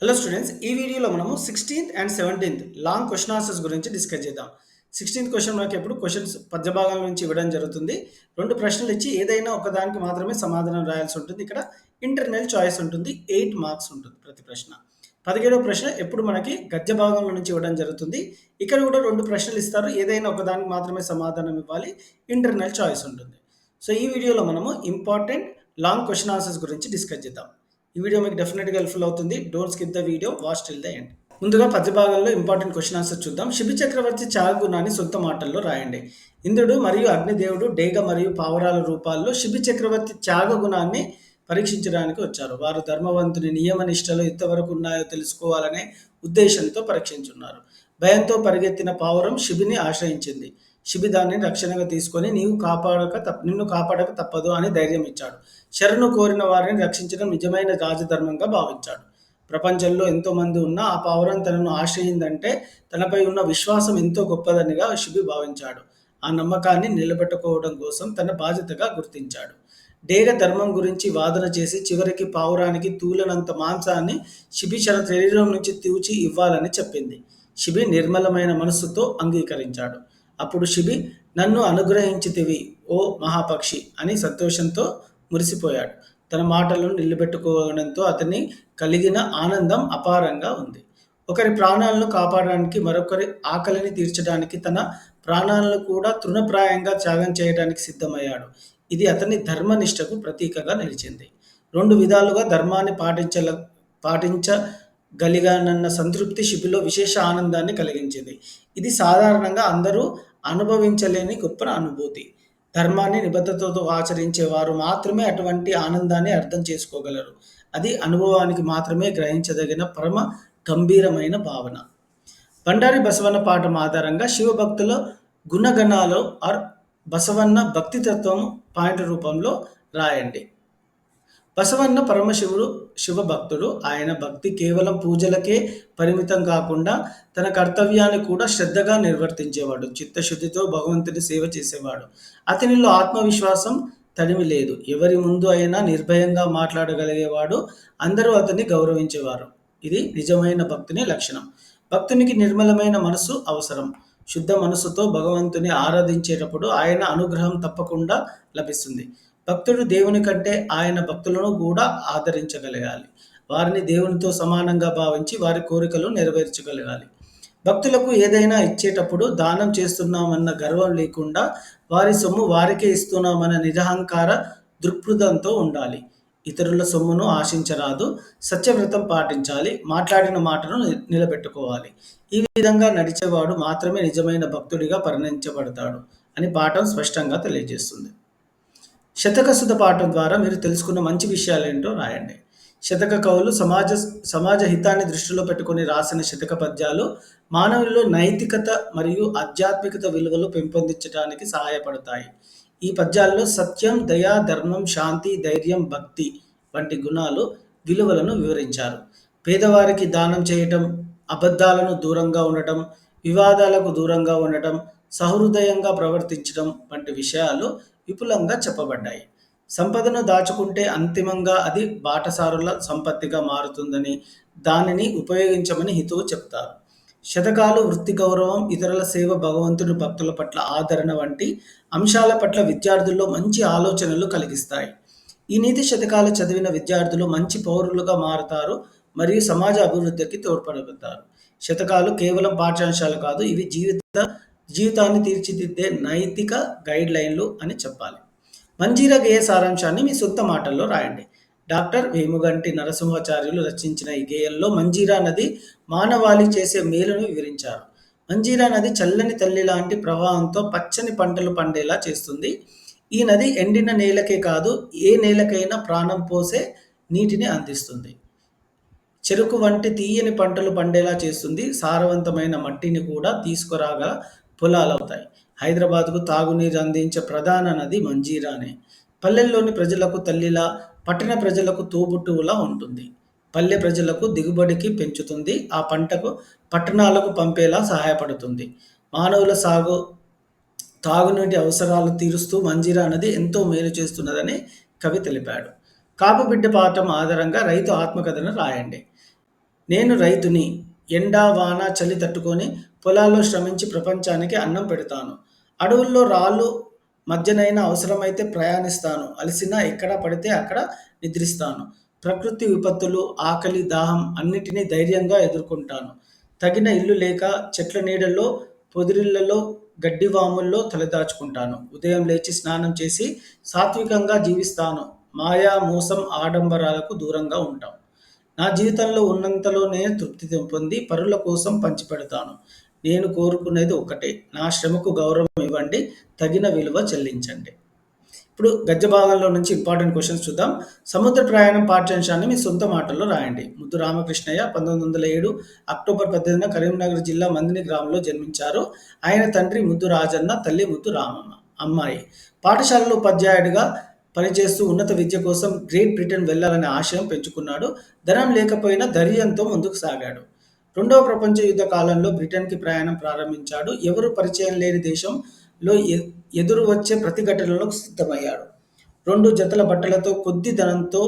Hello students, ఈ వీడియోలో మనము 16th and 17th long question answers గురించి డిస్కస్ చేద్దాం. 16th క్వశ్చన్ మనకి ఎప్పుడు క్వశ్చన్స్ పద్య భాగం నుంచి ఇవ్వడం జరుగుతుంది. 2 ప్రశ్నలు ఇచ్చి ఏదైనా ఒకదానికి మాత్రమే సమాధానం రాయాల్సి ఉంటుంది. ఇక్కడ ఇంటర్నల్ చాయిస్ ఉంటుంది. 8 మార్క్స్ ఉంటుంది ప్రతి ప్రశ్న. 17వ ప్రశ్న ఎప్పుడు మనకి గద్య భాగంలో నుంచి ఇవ్వడం జరుగుతుంది. ఇక్కడ కూడా 2 ప్రశ్నలు ఇస్తారు. ఏదైనా ఒకదానికి మాత్రమే సమాధానం ఇవ్వాలి. ఇంటర్నల్ చాయిస్ ఉంటుంది. సో ఈ వీడియోలో మనము ఇంపార్టెంట్ లాంగ్ క్వశ్చన్ ఆన్సర్స్ గురించి డిస్కస్ చేద్దాం. ఈ వీడియో మీకు డెఫినెట్గా హెల్ప్ఫుల్ అవుతుంది. Don't skip the video, watch till the end. ముందుగా పద్య భాగంలో ఇంపార్టెంట్ క్వశ్చన్ ఆన్సర్ చూద్దాం. శిబి చక్రవర్తి త్యాగగుణాన్ని సొంత మాటల్లో రాయండి. ఇంద్రుడు మరియు అగ్నిదేవుడు డేగ మరియు పావురాల రూపాల్లో శిబి చక్రవర్తి త్యాగగుణాన్ని పరీక్షించడానికి వచ్చారు. వారు ధర్మవంతుని నియమ నిష్టలు ఎంతవరకు ఉన్నాయో తెలుసుకోవాలనే ఉద్దేశంతో పరీక్షించున్నారు. భయంతో పరిగెత్తిన పావురం శిబిని ఆశ్రయించింది. శిబి దాన్ని రక్షణగా తీసుకొని నిన్ను కాపాడక తప్పదు అని ధైర్యం ఇచ్చాడు. శరణు కోరిన వారిని రక్షించడం నిజమైన రాజధర్మంగా భావించాడు. ప్రపంచంలో ఎంతో మంది ఉన్నా ఆ పావురం తనను ఆశ్రయిందంటే తనపై ఉన్న విశ్వాసం ఎంతో గొప్పదనిగా శిబి భావించాడు. ఆ నమ్మకాన్ని నిలబెట్టుకోవడం కోసం తన బాధ్యతగా గుర్తించాడు. డేగ ధర్మం గురించి వాదన చేసి చివరికి పావురానికి తూలనంత మాంసాన్ని శిబి శరీరం నుంచి తూచి ఇవ్వాలని చెప్పింది. శిబి నిర్మలమైన మనస్సుతో అంగీకరించాడు. అప్పుడు శిబి, నన్ను అనుగ్రహించితివి ఓ మహాపక్షి అని సంతోషంతో మురిసిపోయాడు. తన మాటలను నిలబెట్టుకోవడంతో అతని కలిగిన ఆనందం అపారంగా ఉంది. ఒకరి ప్రాణాలను కాపాడడానికి, మరొకరి ఆకలిని తీర్చడానికి తన ప్రాణాలను కూడా తృణప్రాయంగా త్యాగం చేయడానికి సిద్ధమయ్యాడు. ఇది అతని ధర్మనిష్టకు ప్రతీకగా నిలిచింది. 2 విధాలుగా ధర్మాన్ని పాటించగలిగానన్న సంతృప్తి శిబిలో విశేష ఆనందాన్ని కలిగించింది. ఇది సాధారణంగా అందరూ అనుభవించలేని గొప్ప అనుభూతి. ధర్మాన్ని నిబద్ధతతో ఆచరించే వారు మాత్రమే అటువంటి ఆనందాన్ని అర్థం చేసుకోగలరు. అది అనుభవానికి మాత్రమే గ్రహించదగిన పరమ గంభీరమైన భావన. బండారి బసవన్న పాఠం ఆధారంగా శివభక్తుల గుణగణాలు ఆర్ బసవన్న భక్తితత్వం పాయింట్ రూపంలో రాయండి. బసవన్న పరమశివుడు శివభక్తుడు. ఆయన భక్తి కేవలం పూజలకే పరిమితం కాకుండా తన కర్తవ్యాన్ని కూడా శ్రద్ధగా నిర్వర్తించేవాడు. చిత్తశుద్ధితో భగవంతుని సేవ చేసేవాడు. అతనిలో ఆత్మవిశ్వాసం తడిమి లేదు. ఎవరి ముందు అయినా నిర్భయంగా మాట్లాడగలిగేవాడు. అందరూ అతన్ని గౌరవించేవారు. ఇది నిజమైన భక్తుని లక్షణం. భక్తునికి నిర్మలమైన మనసు అవసరం. శుద్ధ మనసుతో భగవంతుని ఆరాధించేటప్పుడు ఆయన అనుగ్రహం తప్పకుండా లభిస్తుంది. భక్తుడు దేవుని కంటే ఆయన భక్తులను కూడా ఆదరించగలగాలి. వారిని దేవునితో సమానంగా భావించి వారి కోరికలు నెరవేర్చగలగాలి. భక్తులకు ఏదైనా ఇచ్చేటప్పుడు దానం చేస్తున్నామన్న గర్వం లేకుండా వారి సొమ్ము వారికే ఇస్తున్నామన్న నిరహంకార దృక్పథంతో ఉండాలి. ఇతరుల సొమ్మును ఆశించరాదు. సత్యవ్రతం పాటించాలి. మాట్లాడిన మాటను నిలబెట్టుకోవాలి. ఈ విధంగా నడిచేవాడు మాత్రమే నిజమైన భక్తుడిగా పరిగణించబడతాడు అని పాఠం స్పష్టంగా తెలియజేస్తుంది. శతకసుధ పాఠం ద్వారా మీరు తెలుసుకున్న మంచి విషయాలేంటో రాయండి. శతక కవులు సమాజ హితాన్ని దృష్టిలో పెట్టుకుని రాసిన శతక పద్యాలు మానవుల్లో నైతికత మరియు ఆధ్యాత్మికత విలువలు పెంపొందించడానికి సహాయపడతాయి. ఈ పద్యాల్లో సత్యం, దయ, ధర్మం, శాంతి, ధైర్యం, భక్తి వంటి విలువలను వివరించారు. పేదవారికి దానం చేయటం, అబద్ధాలను దూరంగా ఉండటం, వివాదాలకు దూరంగా ఉండటం, సహృదయంగా ప్రవర్తించడం వంటి విషయాలు విపులంగా చెప్పబడ్డాయి. సంపదను దాచుకుంటే అంతిమంగా అది బాటసారుల సంపత్తిగా మారుతుందని, దానిని ఉపయోగించమని హితువు చెప్తారు. శతకాలు వృత్తి గౌరవం, ఇతరుల సేవ, భగవంతుని భక్తుల పట్ల ఆదరణ వంటి అంశాల పట్ల విద్యార్థుల్లో మంచి ఆలోచనలు కలిగిస్తాయి. ఈ నీతి శతకాలు చదివిన విద్యార్థులు మంచి పౌరులుగా మారుతారు మరియు సమాజ అభివృద్ధికి తోడ్పడతారు. శతకాలు కేవలం పాఠ్యాంశాలు కాదు, ఇవి జీవితాన్ని తీర్చిదిద్దే నైతిక గైడ్ లైన్లు అని చెప్పాలి. మంజీరా గేయ సారాంశాన్ని మీ సొంత మాటల్లో రాయండి. డాక్టర్ వేముగంటి నరసింహాచార్యులు రచించిన ఈ గేయంలో మంజీరా నది మానవాళి చేసే మేలును వివరించారు. మంజీరా నది చల్లని తల్లి లాంటి ప్రవాహంతో పచ్చని పంటలు పండేలా చేస్తుంది. ఈ నది ఎండిన నేలకే కాదు, ఏ నేలకైనా ప్రాణం పోసే నీటిని అందిస్తుంది. చెరుకు వంటి తీయని పంటలు పండేలా చేస్తుంది. సారవంతమైన మట్టిని కూడా తీసుకురాగా పొలాలవుతాయి. హైదరాబాద్కు తాగునీరు అందించే ప్రధాన నది మంజీరానే. పల్లెల్లోని ప్రజలకు తల్లిలా, పట్టణ ప్రజలకు తోబుట్టువులా ఉంటుంది. పల్లె ప్రజలకు దిగుబడికి పెంచుతుంది. ఆ పంటకు పట్టణాలకు పంపేలా సహాయపడుతుంది. మానవుల తాగునీటి అవసరాలు తీరుస్తూ మంజీరా నది ఎంతో మేలు చేస్తున్నదని కవి తెలిపాడు. కాపుబిడ్డ పాఠం ఆధారంగా రైతు ఆత్మకథను రాయండి. నేను రైతుని. ఎండ, వాన, చలి తట్టుకొని పొలాల్లో శ్రమించి ప్రపంచానికి అన్నం పెడతాను. అడవుల్లో రాళ్ళు మధ్యనైనా అవసరమైతే ప్రయాణిస్తాను. అలసినా ఎక్కడ పడితే అక్కడ నిద్రిస్తాను. ప్రకృతి విపత్తులు, ఆకలి, దాహం అన్నిటినీ ధైర్యంగా ఎదుర్కొంటాను. తగిన ఇల్లు లేక చెట్ల నీడల్లో, పొదిరిళ్లలో, గడ్డివాముల్లో తలదాచుకుంటాను. ఉదయం లేచి స్నానం చేసి సాత్వికంగా జీవిస్తాను. మాయ, మోసం, ఆడంబరాలకు దూరంగా ఉంటాం. నా జీవితంలో ఉన్నంతలోనే తృప్తి పొంది పరుల కోసం పంచిపెడతాను. నేను కోరుకునేది ఒక్కటే. నా శ్రమకు గౌరవం ఇవ్వండి. తగిన విలువ చెల్లించండి. ఇప్పుడు గద్య భాగంలో నుంచి ఇంపార్టెంట్ క్వశ్చన్స్ చూద్దాం. సముద్ర ప్రయాణం పాఠ్యాంశాన్ని మీ సొంత మాటల్లో రాయండి. ముద్దు రామకృష్ణయ్య 1907 అక్టోబర్ 18న కరీంనగర్ జిల్లా మందిని గ్రామంలో జన్మించారు. ఆయన తండ్రి ముద్దు రాజన్న, తల్లి ముద్దు రామమ్మ. అమ్మాయి పాఠశాలలో ఉపాధ్యాయుడిగా పనిచేస్తూ ఉన్నత విద్య కోసం గ్రేట్ బ్రిటన్ వెళ్లాలనే ఆశయం పెంచుకున్నాడు. ధనం లేకపోయినా ధైర్యంతో ముందుకు సాగాడు. రెండవ ప్రపంచ యుద్ధ కాలంలో బ్రిటన్‌కి ప్రయాణం ప్రారంభించాడు. ఎవరు పరిచయం లేని దేశంలో ఎదురు వచ్చే ప్రతిఘటనలకు సిద్ధమయ్యాడు. 2 జతల బట్టలతో, కొద్ది ధనంతో,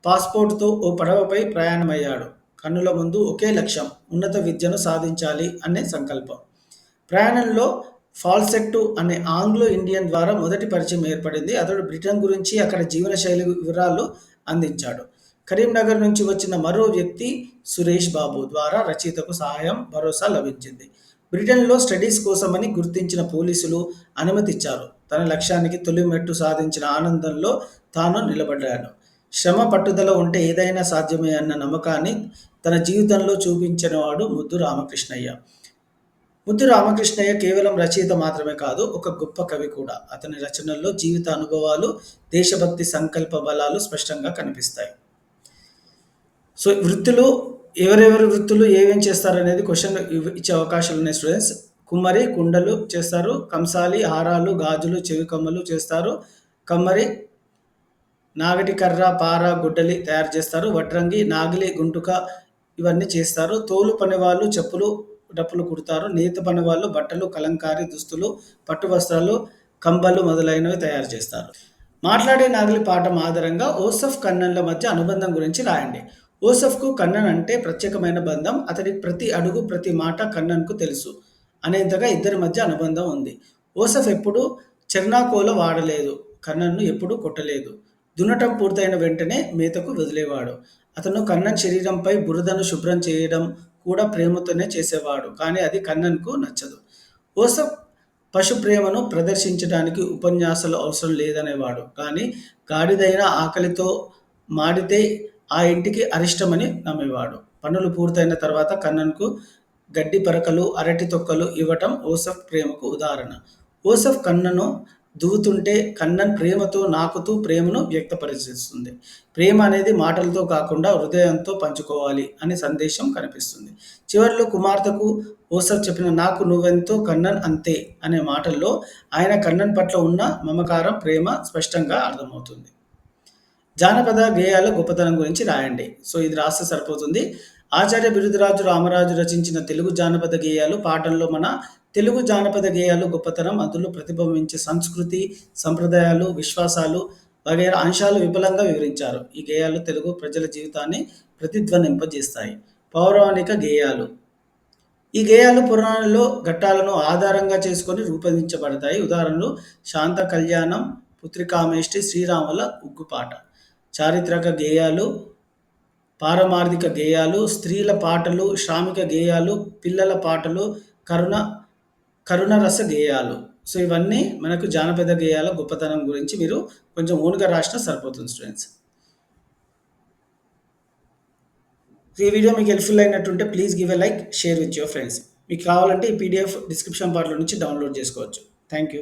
పాస్‌పోర్ట్‌తో ఓ పడవపై ప్రయాణమయ్యాడు. కన్నుల ముందు ఒకే లక్ష్యం. ఉన్నత విద్యను సాధించాలి అనే సంకల్పం. ప్రయాణంలో ఫాల్సెట్టు అనే ఆంగ్లో ఇండియన్ ద్వారా మొదటి పరిచయం ఏర్పడింది. అతడు బ్రిటన్ గురించి, అక్కడ జీవనశైలి వివరాలు అందించాడు. కరీంనగర్ నుంచి వచ్చిన మరో వ్యక్తి సురేష్ బాబు ద్వారా రచయితకు సహాయం, భరోసా లభించింది. బ్రిటన్‌లో స్టడీస్ కోసమని గుర్తించిన పోలీసులు అనుమతిచ్చారు. తన లక్ష్యానికి తొలి మెట్టు సాధించిన ఆనందంలో తాను నిలబడ్డాడు. శ్రమ, పట్టుదల ఉంటే ఏదైనా సాధ్యమే అన్న నమ్మకాన్ని తన జీవితంలో చూపించినవాడు ముద్దు రామకృష్ణయ్య. ముద్దు రామకృష్ణయ్య కేవలం రచయిత మాత్రమే కాదు, ఒక గొప్ప కవి కూడా. అతని రచనల్లో జీవిత అనుభవాలు, దేశభక్తి, సంకల్ప బలాలు స్పష్టంగా కనిపిస్తాయి. సో వృత్తులు, ఎవరెవరి వృత్తులు ఏమేం చేస్తారనేది క్వశ్చన్ ఇచ్చే అవకాశాలు ఉన్నాయి స్టూడెంట్స్. కుమ్మరి కుండలు చేస్తారు. కంసాలి హారాలు, గాజులు, చెవి కమ్మలు చేస్తారు. కమ్మరి నాగటి కర్ర, పార, గుడ్డలి తయారు చేస్తారు. వడ్రంగి నాగిలి, గుంటుక ఇవన్నీ చేస్తారు. తోలు పనివాళ్ళు చెప్పులు, డప్పులు కుడతారు. నేత పనివాళ్ళు బట్టలు, కలంకారీ దుస్తులు, పట్టు వస్త్రాలు, కంబలు మొదలైనవి తయారు చేస్తారు. మాట్లాడే నాగలి పాఠం ఆధారంగా ఓసఫ్ కన్నన్ల మధ్య అనుబంధం గురించి రాయండి. ఓసఫ్‌కు కన్నన్ అంటే ప్రత్యేకమైన బంధం. అతడి ప్రతి అడుగు, ప్రతి మాట కన్నన్‌కు తెలుసు అనేంతగా ఇద్దరి మధ్య అనుబంధం ఉంది. ఓసఫ్ ఎప్పుడూ చెర్నాకోల వాడలేదు. కన్నన్‌ను ఎప్పుడూ కొట్టలేదు. దున్నటం పూర్తయిన వెంటనే మేతకు వదిలేవాడు. అతను కన్నన్ శరీరంపై బురదను శుభ్రం చేయడం కూడా ప్రేమతోనే చేసేవాడు. కానీ అది కన్నన్‌కు నచ్చదు. ఓసఫ్ పశు ప్రేమను ప్రదర్శించడానికి ఉపన్యాసాలు అవసరం లేదనేవాడు. కానీ గాడిదైన ఆకలితో మాడితే ఆ ఇంటికి అరిష్టమని నమ్మేవాడు. పనులు పూర్తయిన తర్వాత కన్నన్‌కు గడ్డి పరకలు, అరటి తొక్కలు ఇవ్వటం ఓసఫ్ ప్రేమకు ఉదాహరణ. ఓసఫ్ కన్నను దువ్వుతుంటే కన్నన్ ప్రేమతో నాకుతూ ప్రేమను వ్యక్తపరిచేస్తుంది. ప్రేమ అనేది మాటలతో కాకుండా హృదయంతో పంచుకోవాలి అనే సందేశం కనిపిస్తుంది. చివరిలో కుమార్తెకు ఓసఫ్ చెప్పిన నాకు నువ్వెంతో కన్నన్ అంతే అనే మాటల్లో ఆయన కన్నన్ పట్ల ఉన్న మమకారం, ప్రేమ స్పష్టంగా అర్థమవుతుంది. జానపద గేయాల గొప్పతనం గురించి రాయండి. సో ఇది రాస్తే సరిపోతుంది. ఆచార్య బిరుదురాజు రామరాజు రచించిన తెలుగు జానపద గేయాలు పాఠంలో మన తెలుగు జానపద గేయాలు గొప్పతనం, అందులో ప్రతిబింబించే సంస్కృతి, సంప్రదాయాలు, విశ్వాసాలు వగైరా అంశాలు విపులంగా వివరించారు. ఈ గేయాలు తెలుగు ప్రజల జీవితాన్ని ప్రతిధ్వనింపజేస్తాయి. పౌరాణిక గేయాలు. ఈ గేయాలు పురాణాల్లో ఘట్టాలను ఆధారంగా చేసుకొని రూపొందించబడతాయి. ఉదాహరణలు శాంత కళ్యాణం, పుత్రికామేష్టి, శ్రీరాముల ఉగ్గుపాట. చారిత్రక గేయాలు, పారమార్థిక గేయాలు, స్త్రీల పాటలు, శ్రామిక గేయాలు, పిల్లల పాటలు, కరుణ కరుణరస గేయాలు. సో ఇవన్నీ మనకు జానపద గేయాల గొప్పతనం గురించి మీరు కొంచెం ఓన్‌గా రాసినా సరిపోతుంది స్టూడెంట్స్. ఈ వీడియో మీకు హెల్ప్‌ఫుల్ అయినట్టుంటే please give a like, share with your friends. మీకు కావాలంటే ఈ పీడీఎఫ్ డిస్క్రిప్షన్ బార్‌లో నుంచి డౌన్‌లోడ్ చేసుకోవచ్చు. Thank you.